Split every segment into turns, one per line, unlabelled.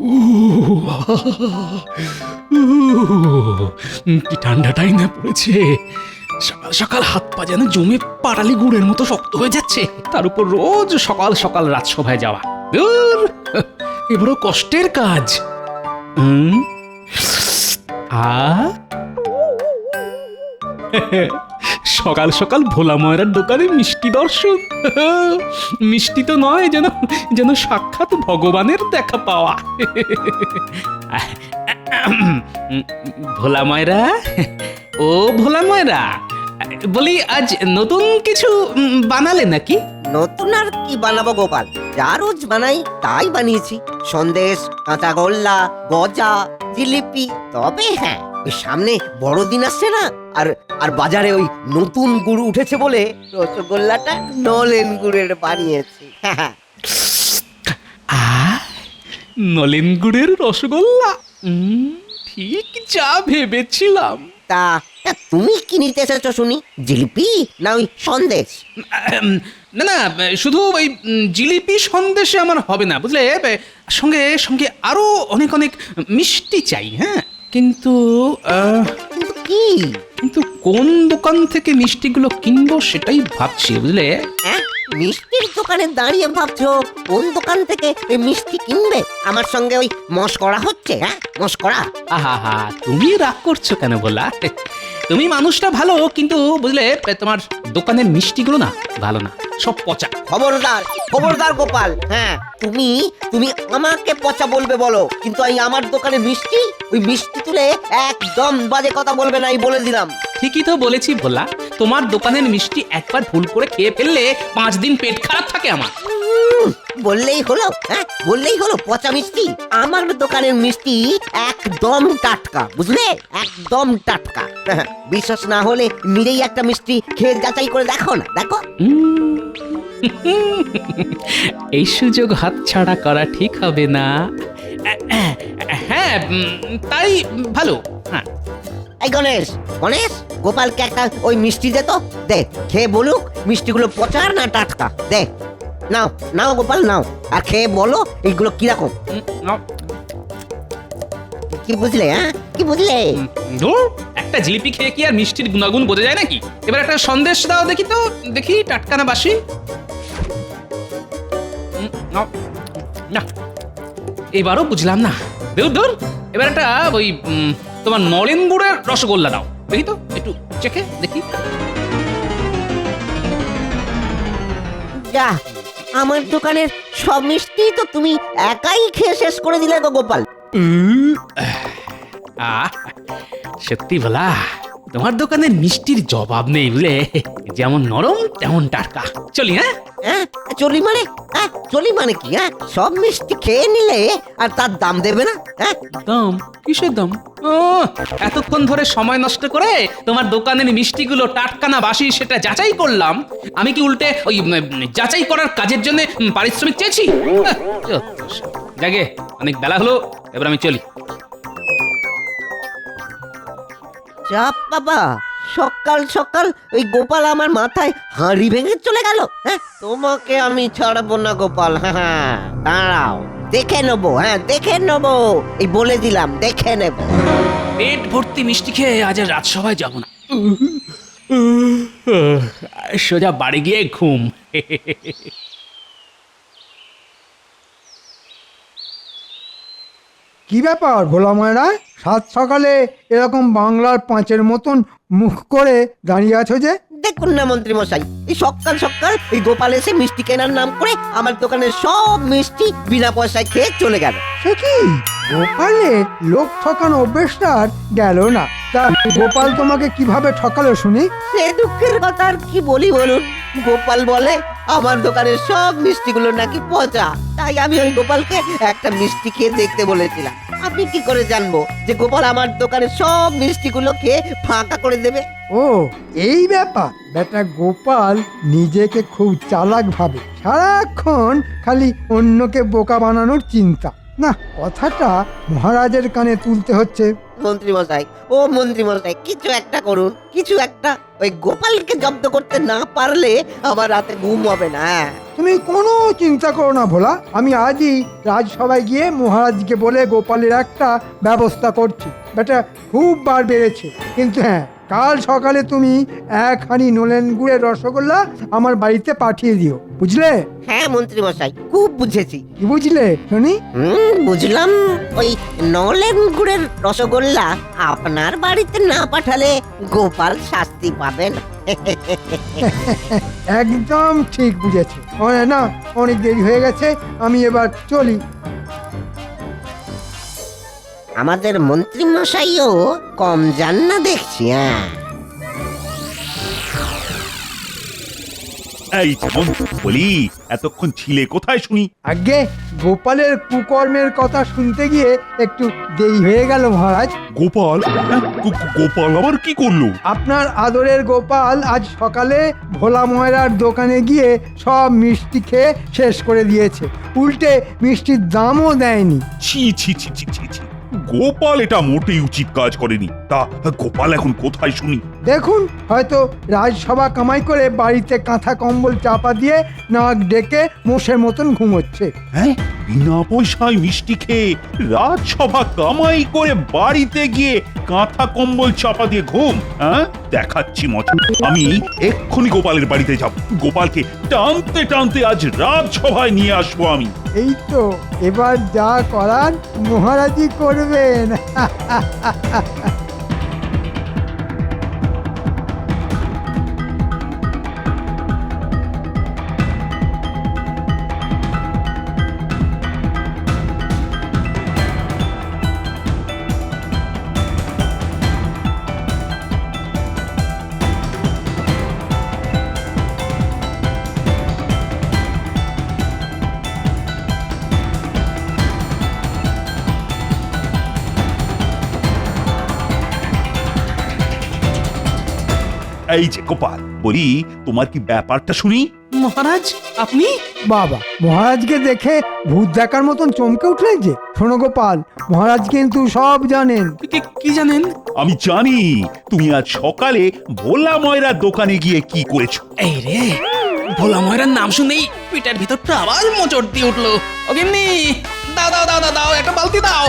উহ, উহ, কি ঠান্ডাটাই না পড়েছে। সকাল সকাল হাত পা যেন জমে পাটালি গুড়ের মতো শক্ত হয়ে যাচ্ছে, তার উপর রোজ সকাল সকাল রাজসভায় যাওয়া। ধুর, এবারও কষ্টের কাজ। হুম, আ সকাল সকাল ভোলা ময়রার দোকানে মিষ্টি দর্শন। মিষ্টি তো নয়, যেন যেন সাক্ষাৎ ভগবানের দেখা পাওয়া। ভোলা ময়রা, ও ভোলা ময়রা, বলি আজ নতুন কিছু বানালে নাকি?
নতুন আর কি বানাবো গোপাল, যা রোজ বানাই তাই বানিয়েছি। সন্দেশ, কাঁচাগোল্লা, গজা, জিলিপি। তবে হ্যাঁ, ওই সামনে বড়দিন আসছে না, আর আর বাজারে ওই নতুন গুড় উঠেছে বলে রসগোল্লাটা নলেন গুড়ের বানিয়েছি।
আ নলেন গুড়ের রসগোল্লা, ঠিক যা ভেবেছিলাম।
তা তা তুমি কি নিতে এসেছো শুনি? জিলিপি না ওই সন্দেশ?
না না, শুধু ওই জিলিপি সন্দেশে আমার হবে না, বুঝলে। সঙ্গে সঙ্গে আরো অনেক অনেক মিষ্টি চাই। হ্যাঁ, কিন্তু
কিন্তু কি?
কিন্তু কোন দোকান থেকে মিষ্টিগুলো কিনবো সেটাই ভাবছি, বুঝলে।
হ্যাঁ, মিষ্টির দোকানে দাঁড়িয়ে ভাবছো কোন দোকান থেকে এই মিষ্টি কিনবে? আমার সঙ্গে ওই মশকরা হচ্ছে? হ্যাঁ, মশকরা?
আহা হা, তুমি রাগ করছো কেন বলা? তুমি মানুষটা ভালো, কিন্তু বুঝলে তোমার দোকানের মিষ্টিগুলো না ভালো না, সব পচা।
খবরদার, খবরদার গোপাল। হ্যাঁ, তুমি তুমি আমাকে পচা বলবে বলো, কিন্তু আমি আমার দোকানে মিষ্টি, ওই মিষ্টি তুলে একদম বাজে কথা বলবে না, এই বলে দিলাম।
ঠিকই তো বলেছি ভোলা, তোমার দোকানের মিষ্টি একবার ভুল করে খেয়ে ফেললে 5 দিন পেট খারাপ থাকে আমার।
বললেই হলো, হ্যাঁ বললেই হলো পচা মিষ্টি। আমার দোকানের মিষ্টি একদম টাটকা, বুঝলে, একদম টাটকা। বিশ্বাস না হলে নিজেই একটা মিষ্টি খেয়ে যাচাই করে দেখো না, দেখো।
এই সুযোগ হাতছাড়া করা ঠিক হবে না। হ্যাঁ, তাই ভালো। হ্যাঁ,
এই গণেশ, গণেশ, গোপালকে একটা ওই মিষ্টি দে তো, দে, খেয়ে বলুক মিষ্টিগুলো পচা না টাটকা। দে, নাও নাও গোপাল, নাও, আর খেয়ে বলো এইগুলো কিরকম। কি বুঝলে? হ্যাঁ, কি বুঝলে?
ধুর, একটা জিলিপি খেয়ে কি আর মিষ্টির গুণাগুণ বোঝা যায় নাকি? এবার একটা সন্দেশ দাও দেখি তো, দেখি টাটকা না বাসি। না, এবারও বুঝলাম না। দূর দূর, এবার একটা ওই তোমার নলেন গুড়ের রসগোল্লা দাও দেখি তো, একটু চেখে দেখি।
যা, আমার দোকানের সব মিষ্টি তো তুমি একাই খেয়ে শেষ করে দিলে গো গোপাল।
আহ, সত্যি বলা, তোমার দোকানের মিষ্টির জবাব নেই, বুঝলে। যেমন নরম তেমন টাটকা। চলি। হ্যাঁ
হ্যাঁ, চলি মানে? হ্যাঁ, চলি মানে কি? হ্যাঁ, সব মিষ্টি খেয়ে নিলে আর তার দাম দেবে না? হ্যাঁ,
দাম? কিসের দাম? এতক্ষণ ধরে সময় নষ্ট করে তোমার দোকানের মিষ্টিগুলো টাটকা না বাসি সেটা যাচাই করলাম। আমি কি উল্টে ওই যাচাই করার কাজের জন্য পারিশ্রমিক চেয়েছি? জাগে, অনেক বেলা হলো, এবার আমি চলি।
চাপ বাবা, সকাল সকাল ওই গোপাল আমার মাথায় হাঁড়ি ভেঙে চলে গেল। হ্যাঁ, তোমাকে আমি ছাড়বো না গোপাল। হ্যাঁ হ্যাঁ, দাঁড়াও, দেখে নেবো। হ্যাঁ, দেখে নেবো, এই বলে দিলাম, দেখে নেবো।
পেট ভর্তি মিষ্টি খেয়ে আজ আর রাজসভায় যাব না, সোজা বাড়ি গিয়ে ঘুম।
কি ব্যাপার ভোলা ময়রা, সাত সকালে এরকম বাংলার পাঁচের মতন মুখ করে দাঁড়িয়ে আছো যে?
দেখুন না মন্ত্রী মশাই, এই সকাল সকাল এই গোপাল এসে মিষ্টি কেনার নাম করে আমার দোকানের সব মিষ্টি বিনা পয়সায় খেয়ে চলে গেল।
সে কি, গোপালের লোক ঠকানো অভ্যেসটা আর গেল না। তা গোপাল তোমাকে কিভাবে ঠকালো শুনি?
সে দুঃখের কথা আর কি বলি বলুন। গোপাল বলে আমার দোকানের সব মিষ্টিগুলো নাকি পচা, তাই আমি ওই গোপালকে একটা মিষ্টি খেয়ে দেখতে বলেছিলাম। আপনি কি করে জানবো যে গোপাল আমার দোকানের সব মিষ্টিগুলো খেয়ে ফাঁকা করে দেবে?
ও, এই ব্যাপার। বেটা গোপাল নিজেকে খুব চালাক ভাবে, সারাক্ষণ খালি অন্যকে বোকা বানানোর চিন্তা। না, কথাটা মহারাজের কানে তুলতে হচ্ছে।
মন্ত্রী মশাই, ও মন্ত্রী মশাই, কিছু একটা করুন, কিছু একটা। ওই গোপালকে জব্দ করতে না পারলে আমার রাতে ঘুম হবে না।
তুমি কোনো চিন্তা করো না ভোলা, আমি আজই রাজসভায় গিয়ে মহারাজকে বলে গোপালের একটা ব্যবস্থা করছি। বেটা খুব বার বেড়েছে, কিন্তু হ্যাঁ, কাল সকালে তুমি 1 হাঁড়ি নলেন গুড়ের রসগোল্লা আমার বাড়িতে পাঠিয়ে দিও, বুঝলে?
হ্যাঁ মন্ত্রী মশাই, খুব বুঝেছি।
কি বুঝলে শুনি?
বুঝলাম। ওই নলেন গুড়ের রসগোল্লা আপনার বাড়িতে না পাঠালে গোপাল শাস্তি পাবেন।
একদম ঠিক বুঝেছে। না, অনেক দেরি হয়ে গেছে, আমি এবার চলি।
আমাদের মন্ত্রী মশাইও কম যান না দেখছি। হ্যাঁ,
এই যেমন বলি, এতক্ষণ ছিলে কোথায় শুনি?
আগে গোপালের কুকর্মের কথা শুনতে গিয়ে একটু দেরি হয়ে গেল মহারাজ।
গোপাল? হ্যাঁ, গোপাল আবার কি করলো?
আপনার আদরের গোপাল আজ সকালে ভোলা ময়রার দোকানে গিয়ে সব মিষ্টি খেয়ে শেষ করে দিয়েছে, উল্টে মিষ্টির দামও দেয়নি।
ছি ছি ছি ছি ছি ছি, গোপাল এটা মোটেই উচিত কাজ করেনি। তা গোপাল এখন কোথায় শুনি?
দেখুন, হয়তো রাজসভা কামাই করে বাড়িতে কাঁথা কম্বল চাপা দিয়ে নাক ডেকে মোষের মতন ঘুমোচ্ছে।
হ্যাঁ, বিনা পয়সায় মিষ্টি খেয়ে রাজসভা কামাই করে বাড়িতে গিয়ে কাঁথা কম্বল চাপা দিয়ে ঘুম? হ্যাঁ, দেখাচ্ছি মজা। আমি এক্ষুনি গোপালের বাড়িতে যাব, গোপালকে টানতে টানতে আজ রাজসভায় নিয়ে আসবো আমি।
এই তো, এবার যা করার মহারাজই করবেন।
এই যে গোপাল, বলি তোমার কি ব্যাপারটা শুনি?
মহারাজ আপনি?
বাবা, মহারাজকে দেখে ভূত দেখার মতন চমকে উঠলেন যে। শোনো গোপাল, মহারাজ কিন্তু সব জানেন।
কি জানেন?
আমি জানি তুমি আজ সকালে ভোলা ময়রার দোকানে গিয়ে কি করেছো।
এই রে, ভোলা ময়রার নাম শুনেই পিটার ভিতরটা আবার মোচড় দিয়ে উঠলো। ও গিন্নি, দাও দাও দাও দাও দাও, একটা বালতি দাও।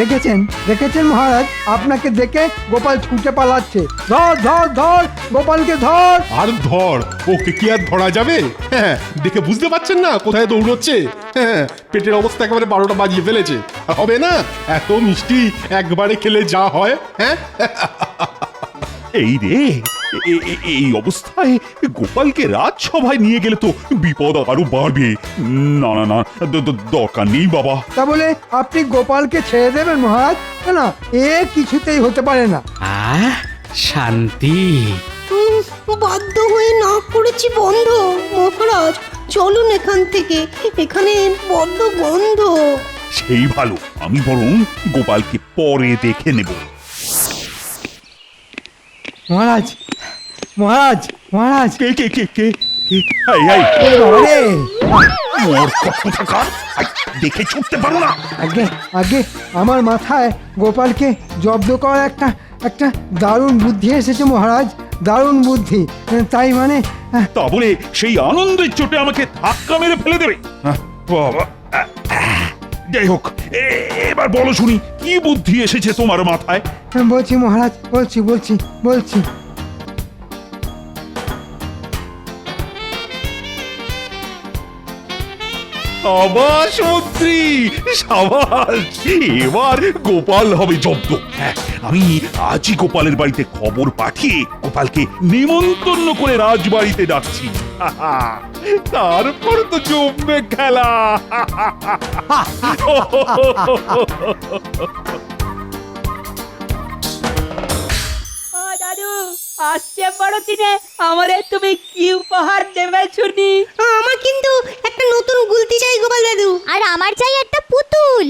দেখেছেন দেখেছেন মহারাজ, আপনাকে দেখে গোপাল ছুটে পালাচ্ছে। ধর ধর ধর, গোপালকে ধর।
আর ধর, ওকে কি আর ধরা যাবে? হ্যাঁ, দেখে বুঝতে পারছেন না কোথায় দৌড়চ্ছে? হ্যাঁ, পেটের অবস্থা একেবারে 12টা বাজিয়ে ফেলেছে। আর হবে না, এত মিষ্টি একবারে খেলে যা হয়। হ্যাঁ,
এই রে, এই অবস্থায় গোপালকে রাজসভায় নিয়ে গেলে তো বিপদ আরো বাড়বে। না না না, দরকার নেই বাবা।
তা বলে আপনি গোপালকে ছেড়ে দেবেন মহারাজ? না, এ কিছুতেই হতে পারে না।
শান্তি।
বাধ্য হয়ে না করেছি বন্ধ। মহারাজ চলুন এখান থেকে, এখানে বড্ড গন্ধ।
সেই ভালো, আমি বরং গোপালকে পরে দেখে নেব।
মহারাজ মহারাজ মহারাজ,
কে কে কে কে কে? এই এই,
আরে
মূর্খ কোথাকার! এই, দেখে ছুটতে পারো না?
আগে আগে আমার মাথায় গোপালকে জব্দ করার একটা দারুণ বুদ্ধি এসেছে মহারাজ, দারুণ বুদ্ধি। তাই মানে
তা বলে সেই আনন্দের চোটে আমাকে ধাক্কা মেরে ফেলে দেবে? বাবা, যাই হোক, এবার বলো শুনি, কি বুদ্ধি এসেছে তোমার মাথায়?
বলছি মহারাজ, বলছি বলছি বলছি
সাবাস মন্ত্রী, সাবাস! এবার গোপাল হবে জব্দ। হ্যাঁ, আমি আজই গোপালের বাড়িতে খবর পাঠিয়ে গোপালকে নিমন্ত্রণ করে রাজবাড়িতে ডাকছি। তারপর তো জমবে খেলা।
দাদু, আসছে বড় দিনে আমারে তুমি কি উপহার দেবে শুনি?
আমার কিন্তু একটা নতুন গুলতি চাই গোপাল দাদু।
আর আমার চাই একটা পুতুল।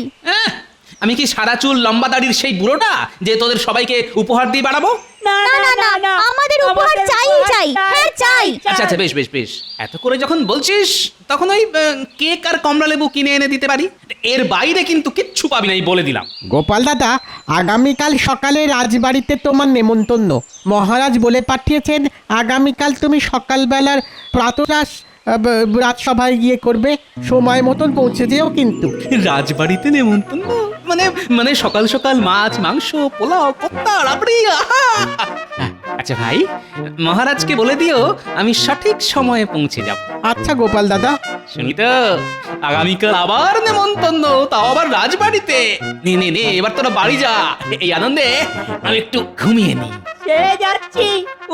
আমি কি সাদা চুল লম্বা দাড়ির সেই বুড়োটা যে তোদের সবাইকে উপহার দিয়ে বাড়াবো?
না
না না না আমাদের উপহার চাই চাই হ্যাঁ চাই
আচ্ছা আচ্ছা বেশ বেশ বেশ এত করে যখন বলছিস তখন ওই কেক আর কমলা লেবু কিনে এনে দিতে পারি। এর বাইরে কিন্তু কিচ্ছু পাবি না, এই বলে দিলাম।
গোপাল দাদা, আগামীকাল সকালে রাজবাড়িতে তোমার নেমন্তন্ন। মহারাজ বলে পাঠিয়েছেন আগামীকাল তুমি সকালবেলার প্রাতরাশ রাজসভায় গিয়ে করবে। সময় মতন পৌঁছে যেও কিন্তু।
রাজবাড়িতে নেমন্তন্ন মানে মানে সকাল সকাল মাছ মাংস পোলাও কোপ্তা রাবড়ি, আহা! আচ্ছা ভাই, মহারাজকে বলে দিও আমি সঠিক সময়ে পৌঁছে যাব।
আচ্ছা গোপাল দাদা।
শুনি তো, আগামীকাল আবার নেমন্তন্ন, তাও আবার রাজবাড়িতে। নে নে নে, এবার তোরা বাড়ি যা, এই আনন্দে আমি একটু ঘুমিয়ে নিই।
সে যাচ্ছি,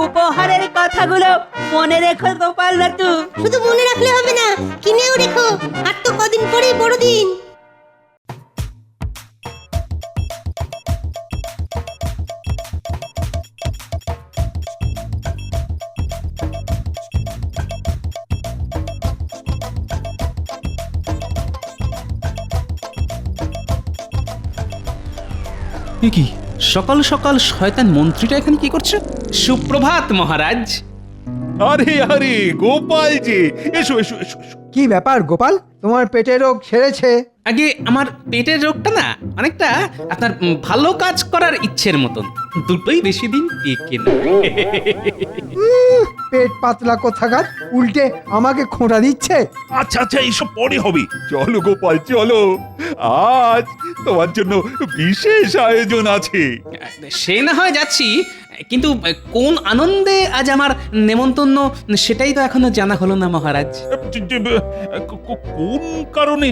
উপহারের কথাগুলো মনে রেখো গোপাল দাদু।
শুধু মনে রাখলে হবে না, কিনেও রেখো। আর তো কদিন পরেই বড়দিন।
এ কি সকাল সকাল শয়তান মন্ত্রীটা এখানে কি করছে? সুপ্রভাত মহারাজ।
আরে আরে গোপাল যে, এসো এসো এসো এসো।
কি ব্যাপার গোপাল, তোমার পেটের রোগ সেরেছে?
আগে আমার পেটের রোগটা না অনেকটা আপনার ভালো কাজ করার ইচ্ছের মতন, দুটোই বেশি দিন টিকে না।
পেট পাতলা কোথাকার, উল্টে আমাকে খোঁটা দিচ্ছে।
আচ্ছা আচ্ছা, এইসব পরে হবে। চলো গোপাল চলো, আজ তোমার জন্য বিশেষ আয়োজন আছে।
সে না হয় যাচ্ছি, কিন্তু কোন আনন্দে আজ আমার নেমন্তন্ন সেটাই তো এখনো জানা হলো না মহারাজ।
কোন কারণে?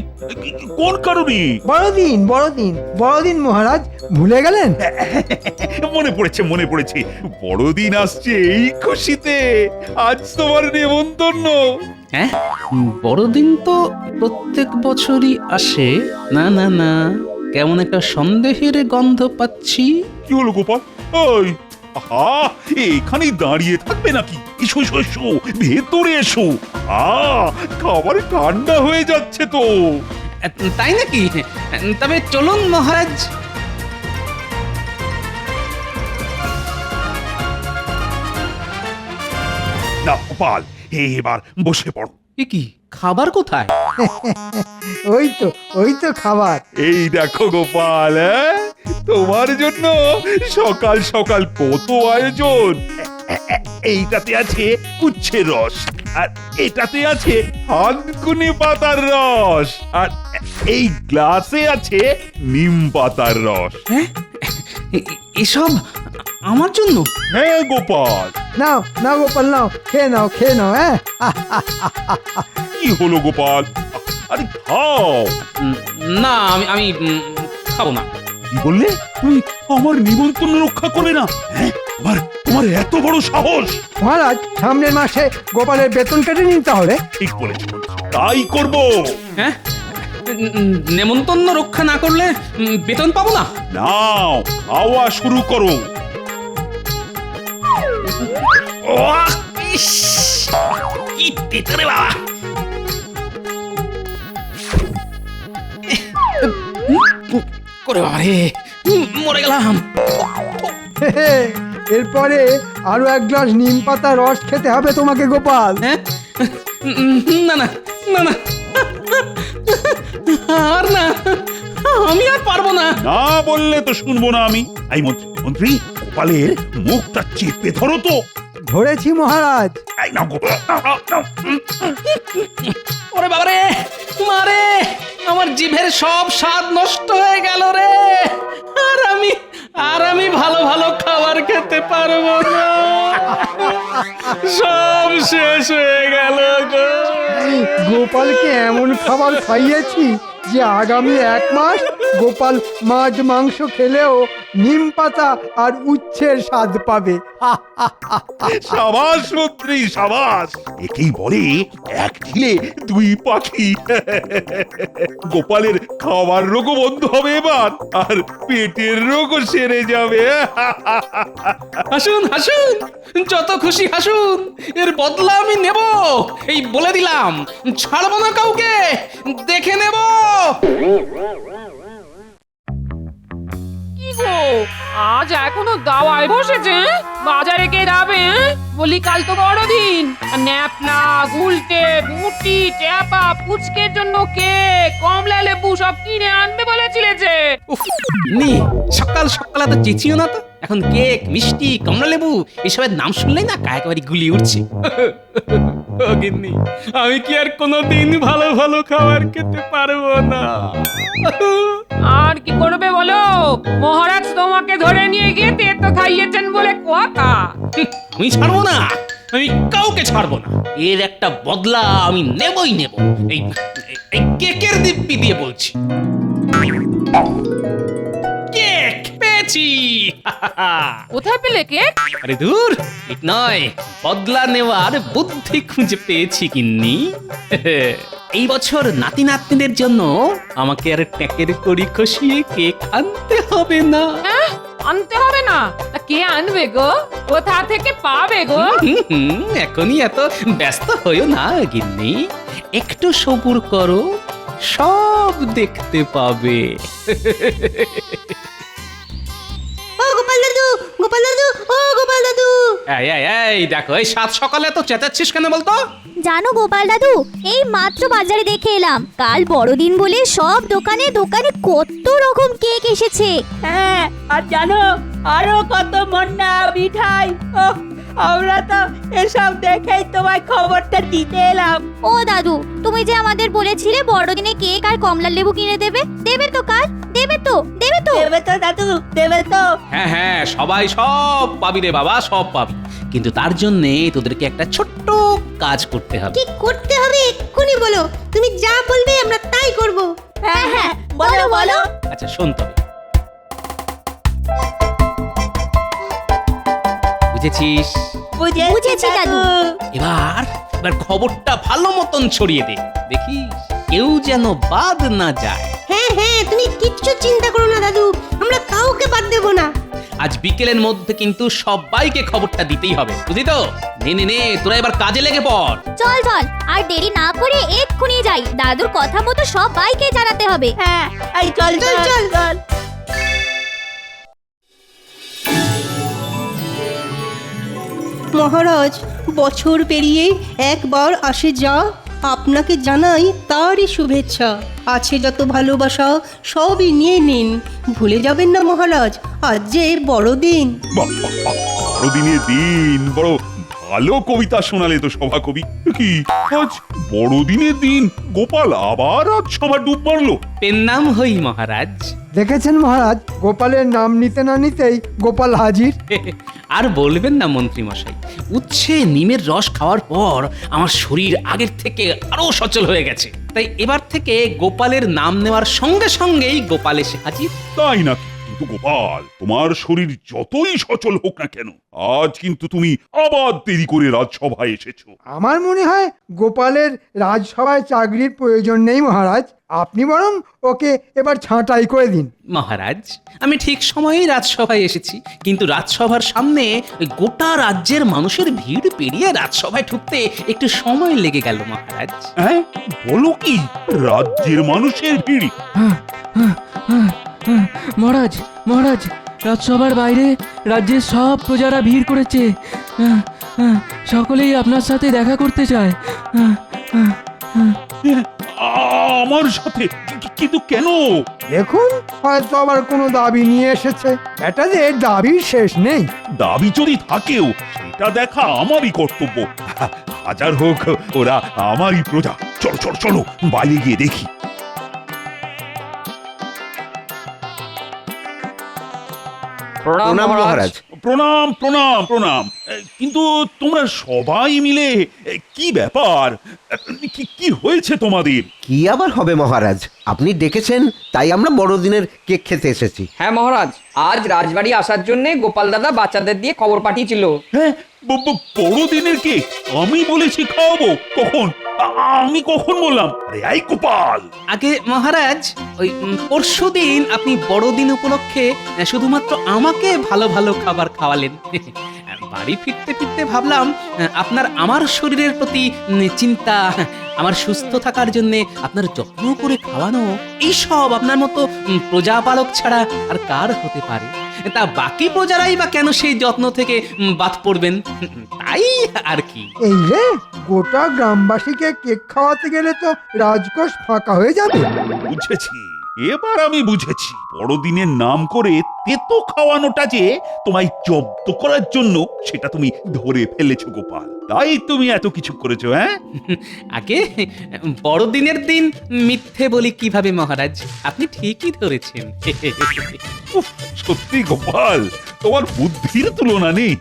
কোন কারণে?
বড়দিন বড়দিন বড়দিন মহারাজ, ভুলে গেলেন?
মনে পড়েছে মনে পড়েছে, বড়দিন আসছে এই খুশিতে আজ তোমার নেমন্তন্ন।
হ্যাঁ, বড়দিন তো প্রত্যেক বছরই আসে। না না না, কেমন একটা সন্দেহের গন্ধ পাচ্ছি।
কি হলো গোপাল? ওই আহা, এখানেই দাঁড়িয়ে থাকবে নাকি? এসো এসো এসো, ভেতরে এসো। খাবার ঠান্ডা হয়ে যাচ্ছে তো।
তাই নাকি? তবে চলুন মহারাজ।
না গোপাল, এবার বসে পড়ো।
এ কি, খাবার কোথায়?
ওই তো খাবার।
এই দেখো গোপাল, তোমার জন্য সকাল সকাল কত আয়োজন। এইটাতে আছে উচ্ছের রস, আর এটাতে আছে থানকুনি পাতার রস, আর এই গ্লাসে আছে নিম পাতার রস।
হ্যাঁ, এসব আমার জন্য?
হ্যাঁ গোপাল।
নাও নাও গোপাল, নাও খেয়ে নাও খেয়ে নাও। হ্যাঁ,
কি হলো গোপাল? আরে খাও।
না, আমি আমি খাবো না।
কি বললে? তুমি আমার নিমন্ত্রণ রক্ষা করবে না? হ্যাঁ, তোমার এত বড় সাহস!
মহারাজ, সামনের মাসে গোপালের বেতন কেটে নিন তাহলে।
ঠিক বলেছ, তাই করব।
হ্যাঁ, নেমন্তন্ন রক্ষা না করলে বেতন পাবো না?
নাও, খাওয়া শুরু করো।
ওয়াহ, ইস, কি তেতো রে বাবা। করে বাবা রে, মরে গেলাম।
এরপরে আরো এক গ্লাস নিম পাতা রস খেতে হবে তোমাকে গোপাল।
হ্যাঁ, না না না না, আর না, আমি আর পারবো না।
না বললে তো শুনবো না আমি। এই মন্ত্রী, গোপালের মুখটা চেপে ধরো তো।
ধরেছি মহারাজ।
এই নাও গোপাল, নাও, নাও।
ওরে বাবা রে, মারে, আমার জিভের সব স্বাদ নষ্ট হয়ে গেল রে। আর আমি ভালো ভালো খাবার খেতে পারবো না, সব শেষ হয়ে গেল গো।
গোপালকে এমন খাবার খাইয়েছি যে আগামী 1 মাস গোপাল মাছ মাংস খেলেও নিম পাতা আর উচ্ছের স্বাদ পাবে।
সাবাস মন্ত্রী, সাবাস। একেই বলে এক ঢিলে 2 পাখি। গোপালের খাবার রোগও বন্ধ হবে এবার, আর পেটের রোগও সেরে যাবে।
হাসুন হাসুন, যত খুশি হাসুন, এর বদলা আমি নেব, এই বলে দিলাম। ছাড়বো না কাউকে, দেখে নেব।
কি গো,
আজ এখনো দাওয়ায় বসেছে বাজারে কে যাবে বলি কাল তো বড়দিন ন্যাপনা গুলটে মুটি ট্যাপা পুচকের জন্য কে কমলা লেবু সব কিনে আনবে বলেছিলে যে
উফ, নি সকাল সকাল এত চেঁচিও না তো। এখন কেক মিষ্টি কমলা লেবু এসবের নাম শুনলেই না একেবারে গুলি উঠছে। ও গিন্নি, আমি কি আর কোনোদিন ভালো ভালো খাবার খেতে পারবো না?
আর কি করবে বলো মহারাজ তোমাকে ধরে নিয়ে গিয়ে তেতো খাইয়েছেন বলে কথা
আমি ছাড়বো না, আমি কাউকে ছাড়বো না। এর একটা বদলা আমি নেবই নেব। এই এই কেকের দিব্যি দিয়ে বলছি। কেক পেয়েছি।
কোথায় পেলে কে
আরে দূর, ঠিক নয়, বদলা নেওয়ার বুদ্ধি খুঁজে পেয়েছি গিন্নি। এই বছর নাতি নাতনিদের জন্য আমাকে আর ট্যাকের কড়ি খসিয়ে কেক আনতে হবে না।
আনতে হবে না তা কে আনবে গো কোথা থেকে পাবে গো
এখনই এত ব্যস্ত হইও না গিন্নি, একটু সবুর করো, সব দেখতে পাবে।
ও গোপাল দাদু, গোপাল দাদু, ও গোপাল দাদু।
এই এই এই দেখো, এই সাত সকালে তো চেঁচাচ্ছিস কেন বলতো?
জানো গোপাল দাদু, এই মাত্র বাজারে দেখে এলাম কাল বড়দিন বলে সব দোকানে দোকানে কত রকম কেক এসেছে।
হ্যাঁ, আর জানো আরো কত মন্না মিঠাই। ওহ, আমরা তো এসব দেখেই তোমায় খবরটা দিতে এলাম।
ও দাদু, তুমি যে আমাদের বলেছিলে বড়দিনে কেক আর কমলা লেবু কিনে দেবে, দেবে তো কাল? দেবে তো? দেবে তো?
দেবে তো দাদু, দেবে তো?
হ্যাঁ হ্যাঁ, সবাই সব পাবি রে বাবা, সব পাবি, কিন্তু তার জন্য তোদেরকে একটা ছোট্ট কাজ করতে হবে।
কি করতে হবে এক্ষুনি বলো, তুমি যা বলবে আমরা তাই করব।
হ্যাঁ হ্যাঁ, বলো বলো।
আচ্ছা শোন তবে, বুঝেছিস?
বুঝেছি দাদু।
এবার এবার খবরটা ভালো মতন ছড়িয়ে দে, দেখিস কেউ যেন বাদ না যায়।
হ্যাঁ হ্যাঁ, তুমি কিচ্ছু চিন্তা করো না দাদু, আমরা কাউকে বাদ দেব না।
আজ বিকেলের মধ্যে কিন্তু সবাইকে খবরটা দিতেই হবে, বুঝলি তো? নে নে নে, তোরা এবার কাজে লেগে পড়।
চল চল, আর দেরি না করে এক্ষুনি যাই, দাদুর কথা মতো সবাইকে জানাতে হবে।
হ্যাঁ, এই চল চল চল চল।
মহারাজ, বছর পেরিয়ে একবার আসে যা, আপনাকে জানাই তারই শুভেচ্ছা। আছে যত ভালোবাসা সবই নিয়ে নিন, ভুলে যাবেন না মহারাজ, আজ যে বড়দিন।
বাহ, বাহ, বাহ, বড়দিনের দিন বড় ভালো কবিতা শোনালে তো সভা কবি। কি আজ বড়দিনের দিন গোপাল আবার আজ সবার ডুব মারলো?
পেন নাম হই মহারাজ।
দেখেছেন মহারাজ, গোপালের নাম নিতে না নিতেই গোপাল হাজির।
আর বলবেন না মন্ত্রী মশাই, উচ্ছে নিমের রস খাওয়ার পর আমার শরীর আগের থেকে আরো সচল হয়ে গেছে, তাই এবার থেকে গোপালের নাম নেওয়ার সঙ্গে সঙ্গেই গোপাল এসে হাজির।
তাই নাকি? কিন্তু গোপাল, তোমার শরীর যতই সচল হোক না কেন, আজ কিন্তু তুমি আবার দেরি করে রাজসভায় এসেছো।
আমার মনে হয় গোপালের রাজসভায় চাকরির প্রয়োজন নেই মহারাজ, আপনি বরং ওকে এবার ছাঁটাই করে দিন।
মহারাজ, আমি ঠিক সময়েই রাজসভায় এসেছি, কিন্তু রাজসভার সামনে ওই গোটা রাজ্যের মানুষের ভিড় পেরিয়ে রাজসভায় ঢুকতে একটু সময় লেগে গেল মহারাজ।
হ্যাঁ, বলো কি? রাজ্যের মানুষের ভিড়?
মহারাজ, মহারাজ, রাজসভার বাইরে রাজ্যের সব প্রজারা ভিড় করেছে, সকলেই আপনার সাথে দেখা করতে চায়।
আমার সাথে? কিন্তু কেন?
দেখুন, হয়তো আবার কোনো দাবি নিয়ে এসেছে, বেটাদের দাবির শেষ নেই।
দাবি যদি থাকেও সেটা দেখা আমারই কর্তব্য। হাজার হোক ওরা আমারই প্রজা। চলো চলো চলো, বাইরে গিয়ে দেখি।
প্রণাম মহারাজ।
প্রণাম প্রণাম প্রণাম। কিন্তু তোমরা সবাই মিলে কি ব্যাপার? কি হয়েছে তোমাদের?
কি আবার হবে মহারাজ, আপনি ডেকেছেন তাই আমরা বড়দিনের কেক খেতে এসেছি।
হ্যাঁ মহারাজ, আজ রাজবাড়ি আসার জন্য গোপাল দাদা বাচ্চাদের দিয়ে খবর পাঠিয়েছিল।
হ্যাঁ, বড়দিনের কেক আমি বলেছি খাওয়াবো? কখন? আমি কখন বললাম? আরে এই গোপাল!
আগে মহারাজ, ওই পরশুদিন আপনি বড়দিন উপলক্ষে শুধুমাত্র আমাকে ভালো ভালো খাবার খাওয়ালেন। বাড়ি ফিরতে ফিরতে ভাবলাম আপনার আমার শরীরের প্রতি চিন্তা, আমার সুস্থ থাকার জন্য আপনার যত্ন করে খাওয়ানো, এইসব আপনার মতো প্রজাপালক ছাড়া আর কার হতে পারে? তা বাকি প্রজারাই বা কেন সেই যত্ন থেকে বাদ পড়বেন? তাই আর কি।
এই রে, গোটা গ্রামবাসীকে কেক খাওয়াতে গেলে তো রাজকোষ ফাঁকা হয়ে যাবে।
বুঝেছি, এবার আমি বুঝেছি বড়দিনের নাম করে তেতো খাওয়ানোটা যে তোমায় জব্দ করার জন্য সেটা তুমি ধরে ফেলেছো গোপাল, তাই তুমি এত কিছু করেছো। হ্যাঁ,
আগে বড়দিনের দিন মিথ্যে বলি কিভাবে মহারাজ? আপনি ঠিকই ধরেছেন।
উফ, সত্যি গোপাল, তোমার বুদ্ধির তুলনা নেই।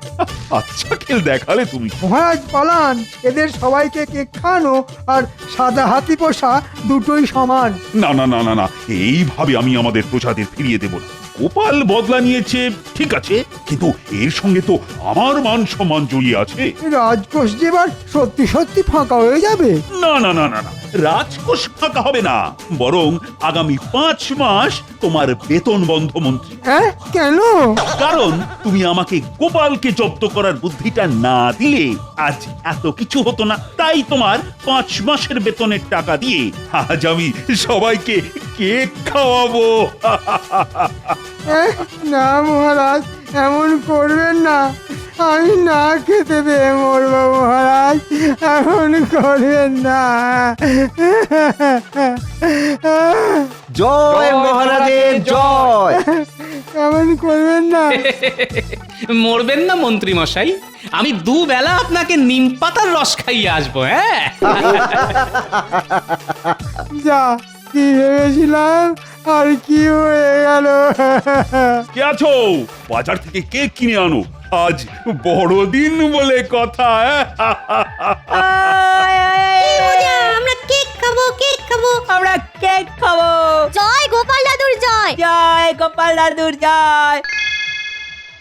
আচ্ছা খেল দেখালে তুমি।
মহারাজ পালান, এদের সবাইকে কেক খাওয়ানো আর সাদা হাতি পোষা দুটোই সমান।
না না না না না, এইভাবে আমি আমাদের প্রজাদের ফিরিয়ে দেব না। গোপাল বদলা নিয়েছে ঠিক আছে, কিন্তু এর সঙ্গে তো আমার মান সম্মান জড়িয়ে আছে।
রাজকোষ যে এবার সত্যি সত্যি ফাঁকা হয়ে যাবে।
না না না না না, রাজকোষ ফাঁকা হবে না, বরং আগামী 5 মাস তোমার বেতন বন্ধ মন্ত্রী।
হ্যাঁ, কেন?
কারণ তুমি আমাকে গোপালকে জব্দ করার বুদ্ধিটা না দিলে আজ এত কিছু হতো না। তাই তোমার 5 মাসের বেতনের টাকা দিয়ে আজ আমি সবাইকে কেক খাওয়াবো।
না মহারাজ, এমন করবেন না, আমি না খেতে পেয়ে মরবো মহারাজ, এমন করবেন না।
জয় মহারাজের জয়।
এমন করবেন না।
মরবেন না মন্ত্রী মশাই, আমি দুবেলা আপনাকে নিম পাতার রস খাইয়ে আসবো। হ্যাঁ,
যা কি ভেবেছিলাম আর কি হয়ে গেল।
কে আছো? বাজার থেকে কেক কিনে আনো, আজ বড়দিন বলে কথা।
আমরা কেক খাবো, কেক খাবো।
আমরা কেক খাবো।
জয় গোপাল দাদুর জয়।
জয় গোপাল দাদুর জয়।